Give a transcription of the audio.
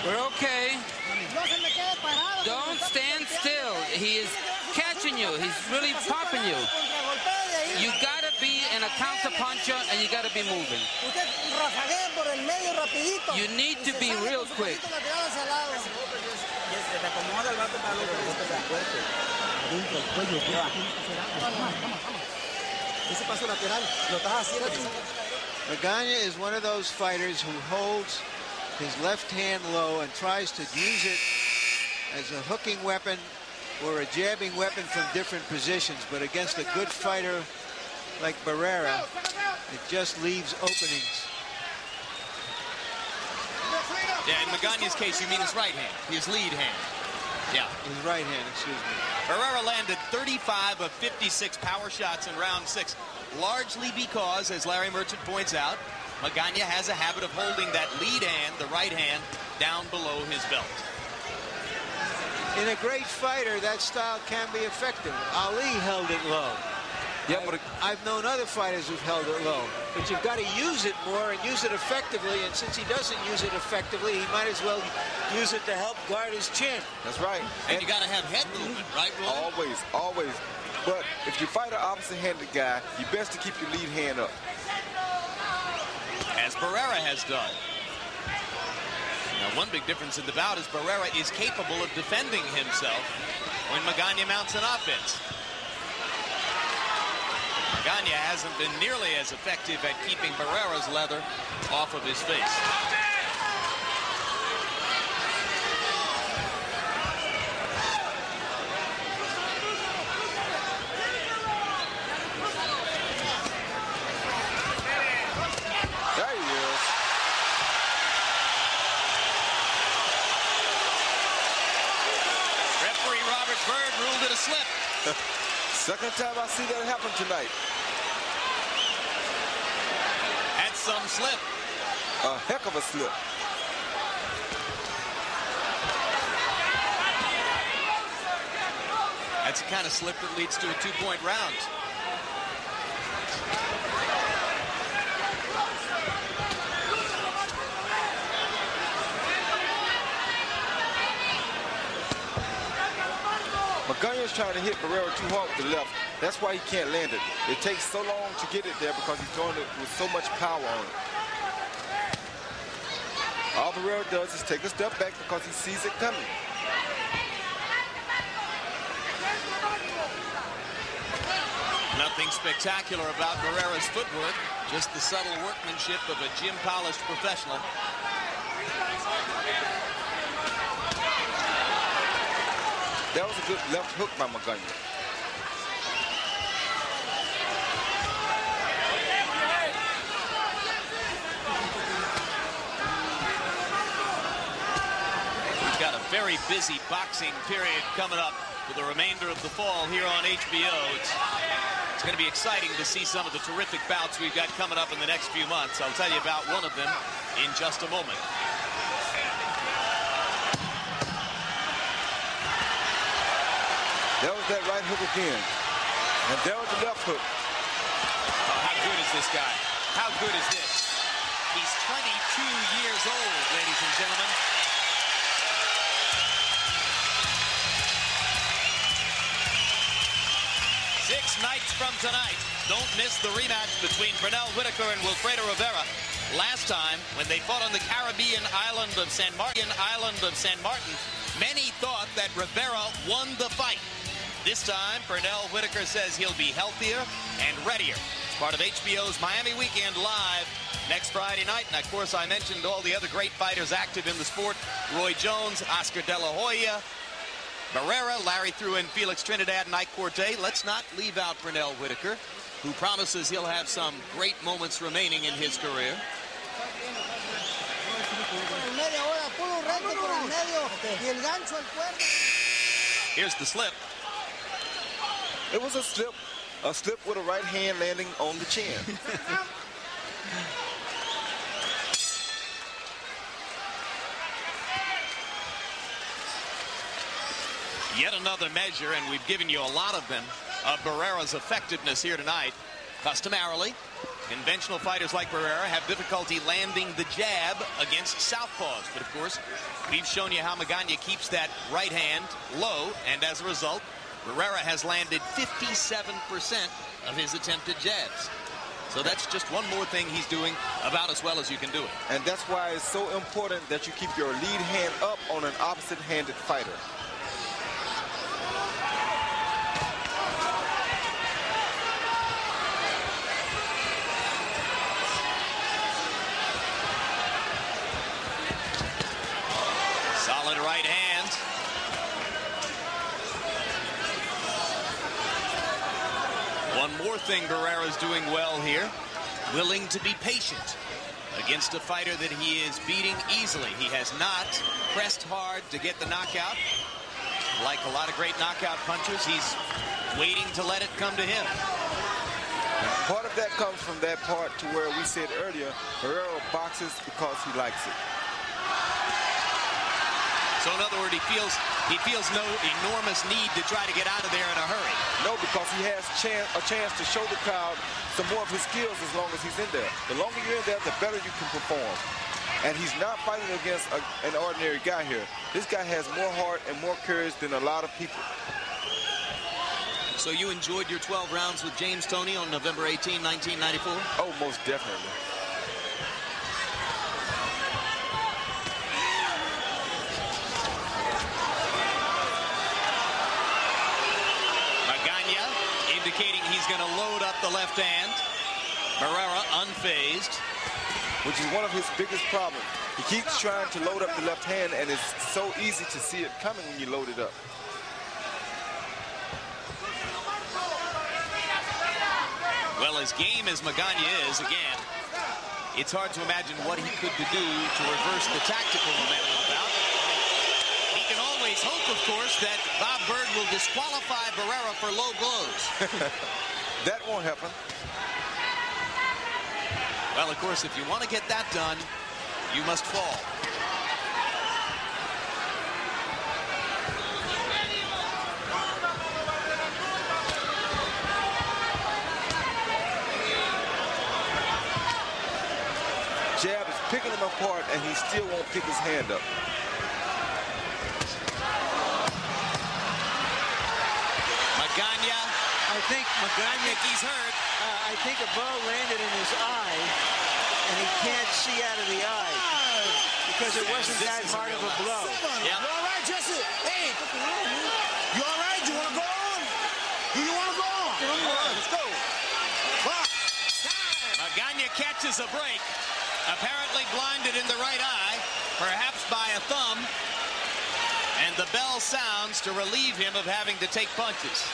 We're okay. Don't stand still. He is catching you. He's really popping you. You gotta be in a counter puncher and you gotta be moving. You need to be real quick. Magaña is one of those fighters who holds his left hand low and tries to use it as a hooking weapon or a jabbing weapon from different positions, but against a good fighter like Barrera, it just leaves openings. Yeah, in Magaña's case, you mean his right hand, his lead hand. Yeah. His right hand, excuse me. Barrera landed 35 of 56 power shots in round 6, largely because, as Larry Merchant points out, Magaña has a habit of holding that lead hand, the right hand, down below his belt. In a great fighter, that style can be effective. Ali held it low. Yeah, but I've known other fighters who've held it low. But you've got to use it more and use it effectively. And since he doesn't use it effectively, he might as well use it to help guard his chin. That's right. And you got to have head movement, right, Roy? Always, always. But if you fight an opposite-handed guy, you best to keep your lead hand up. As Barrera has done. Now, one big difference in the bout is Barrera is capable of defending himself when Magaña mounts an offense. Magaña hasn't been nearly as effective at keeping Barrera's leather off of his face. There he is. Referee Robert Byrd ruled it a slip. Second time I see that happen tonight. That's some slip. A heck of a slip. That's the kind of slip that leads to a two-point round. Magaña's trying to hit Barrera too hard with the left. That's why he can't land it. It takes so long to get it there because he's throwing it with so much power on it. All Barrera does is take a step back because he sees it coming. Nothing spectacular about Barrera's footwork, just the subtle workmanship of a gym-polished professional. That was a good left hook by Magaña. We've got a very busy boxing period coming up for the remainder of the fall here on HBO. It's going to be exciting to see some of the terrific bouts we've got coming up in the next few months. I'll tell you about one of them in just a moment. That was that right hook again. And there was the left hook. Oh, how good is this guy? How good is this? He's 22 years old, ladies and gentlemen. Six nights from tonight, don't miss the rematch between Pernell Whitaker and Wilfredo Rivera. Last time, when they fought on the Caribbean island of San Martin, many thought that Rivera won the fight. This time, Pernell Whitaker says he'll be healthier and readier. It's part of HBO's Miami Weekend Live next Friday night. And, of course, I mentioned all the other great fighters active in the sport. Roy Jones, Oscar De La Hoya, Barrera, Larry threw in Felix Trinidad and Ike Corte. Let's not leave out Pernell Whitaker, who promises he'll have some great moments remaining in his career. Here's the slip. It was a slip with a right hand landing on the chin. Yet another measure, and we've given you a lot of them, of Barrera's effectiveness here tonight. Customarily, Conventional fighters like Barrera have difficulty landing the jab against southpaws. But of course, we've shown you how Magaña keeps that right hand low, and as a result, Barrera has landed 57% of his attempted jabs. So that's just one more thing he's doing about as well as you can do it. And that's why it's so important that you keep your lead hand up on an opposite-handed fighter. Solid right hand. One more thing Barrera's doing well here, willing to be patient against a fighter that he is beating easily. He has not pressed hard to get the knockout. Like a lot of great knockout punchers, he's waiting to let it come to him. Part of that comes from that part to where we said earlier, Barrera boxes because he likes it. So in other words, he feels no enormous need to try to get out of there in a hurry. No, because he has a chance to show the crowd some more of his skills as long as he's in there. The longer you're in there, the better you can perform. And he's not fighting against an ordinary guy here. This guy has more heart and more courage than a lot of people. So you enjoyed your 12 rounds with James Toney on November 18, 1994? Oh, most definitely. Magaña indicating he's going to load up the left hand. Barrera unfazed. Which is one of his biggest problems. He keeps trying to load up the left hand, and it's so easy to see it coming when you load it up. Well, as game as Magaña is, again, it's hard to imagine what he could do to reverse the tactical momentum of the bout. He can always hope, of course, that Bob Bird will disqualify Barrera for low blows. That won't happen. Well, of course, if you want to get that done, you must fall. Jab is picking him apart, and he still won't pick his hand up. Magaña. I think He's hurt. I think a blow landed in his eye, and he can't see out of the eye because it wasn't that hard of a blow. Yeah. You all right, Jesse? Hey, you all right? You want to go on? Do you want to go on? Let's go. Magaña catches a break, apparently blinded in the right eye, perhaps by a thumb, and the bell sounds to relieve him of having to take punches.